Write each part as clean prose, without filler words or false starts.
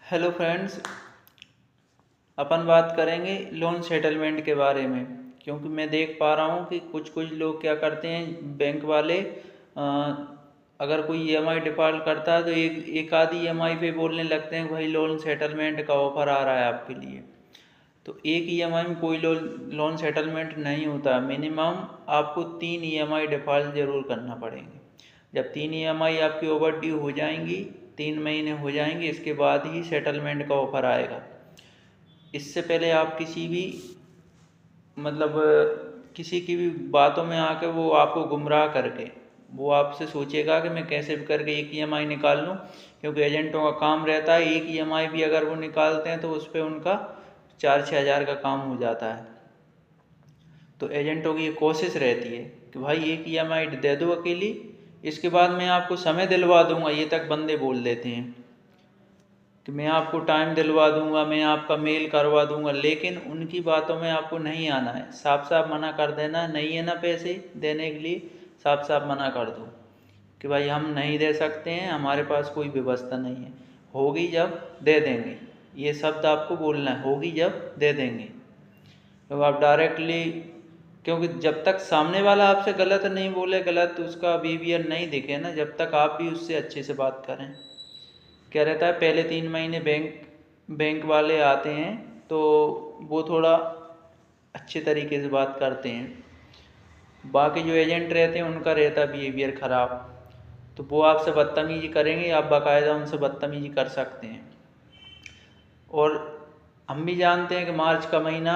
Hello friends, अपन बात करेंगे loan settlement के बारे में। क्योंकि मैं देख पा रहा हूँ कि कुछ कुछ लोग क्या करते हैं, बैंक वाले अगर कोई ईएमआई डिफ़ॉल्ट करता है तो एक आधी ईएमआई पे बोलने लगते हैं भाई लोन सेटलमेंट का ऑफ़र आ रहा है आपके लिए। तो एक ईएमआई में कोई लोन सेटलमेंट नहीं होता। मिनिमम आपको 3 ईएमआई डिफ़ॉल्ट ज़रूर करना पड़ेंगे। जब 3 ईएमआई आपकी ओवर ड्यू हो जाएंगी, 3 महीने हो जाएंगे, इसके बाद ही सेटलमेंट का ऑफ़र आएगा। इससे पहले आप किसी भी मतलब किसी की भी बातों में आकर वो आपको गुमराह करके वो आपसे सोचेगा कि मैं कैसे भी करके एक ईएमआई निकाल लूँ। क्योंकि एजेंटों का काम रहता है, एक ईएमआई भी अगर वो निकालते हैं तो उस पर उनका 4-6 हज़ार का काम हो जाता है। तो एजेंटों की ये कोशिश रहती है कि भाई एक ईएमआई दे दो अकेली, इसके बाद मैं आपको समय दिलवा दूंगा। ये तक बंदे बोल देते हैं कि मैं आपको टाइम दिलवा दूंगा, मैं आपका मेल करवा दूंगा। लेकिन उनकी बातों में आपको नहीं आना है, साफ साफ मना कर देना। नहीं है ना पैसे देने के लिए, साफ साफ मना कर दो कि भाई हम नहीं दे सकते हैं, हमारे पास कोई व्यवस्था नहीं है, होगी जब दे देंगे। ये शब्द आपको बोलना है, होगी जब दे देंगे। तो आप डायरेक्टली, क्योंकि जब तक सामने वाला आपसे गलत नहीं बोले, गलत उसका बिहेवियर नहीं दिखे ना, जब तक आप भी उससे अच्छे से बात करें। क्या रहता है, पहले 3 महीने बैंक वाले आते हैं तो वो थोड़ा अच्छे तरीके से बात करते हैं। बाकी जो एजेंट रहते हैं उनका रहता है बिहेवियर ख़राब, तो वो आपसे बदतमीजी करेंगे, आप बाकायदा उनसे बदतमीजी कर सकते हैं। और हम भी जानते हैं कि मार्च का महीना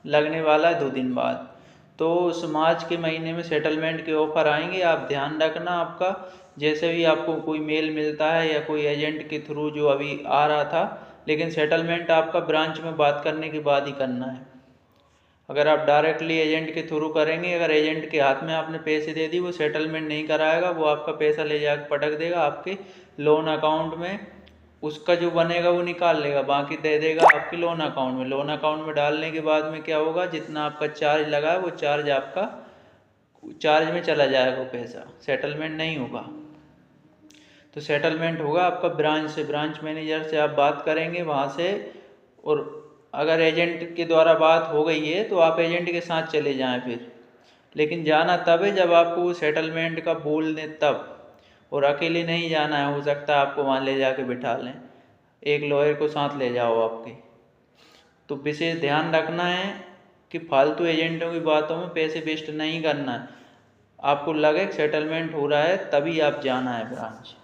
लगने वाला है 2 दिन बाद, तो उस मार्च के महीने में सेटलमेंट के ऑफ़र आएंगे। आप ध्यान रखना, आपका जैसे भी आपको कोई मेल मिलता है या कोई एजेंट के थ्रू जो अभी आ रहा था, लेकिन सेटलमेंट आपका ब्रांच में बात करने के बाद ही करना है। अगर आप डायरेक्टली एजेंट के थ्रू करेंगे, अगर एजेंट के हाथ में आपने पैसे दे दी, वो सेटलमेंट नहीं कराएगा, वो आपका पैसा ले जाकर पटक देगा आपके लोन अकाउंट में। उसका जो बनेगा वो निकाल लेगा, बाकी दे देगा आपके लोन अकाउंट में। लोन अकाउंट में डालने के बाद में क्या होगा, जितना आपका चार्ज लगा है वो चार्ज आपका चार्ज में चला जाएगा, वो पैसा सेटलमेंट नहीं होगा। तो सेटलमेंट होगा आपका ब्रांच से, ब्रांच मैनेजर से आप बात करेंगे वहाँ से। और अगर एजेंट के द्वारा बात हो गई है तो आप एजेंट के साथ चले जाएं फिर। लेकिन जाना तब है जब आपको सेटलमेंट का बोल दें तब, और अकेले नहीं जाना है। हो सकता है आपको वहाँ ले जाके बिठा लें, एक लॉयर को साथ ले जाओ आपके। तो विशेष ध्यान रखना है कि फालतू एजेंटों की बातों में पैसे वेस्ट नहीं करना है। आपको लगे सेटलमेंट हो रहा है तभी आप जाना है ब्रांच।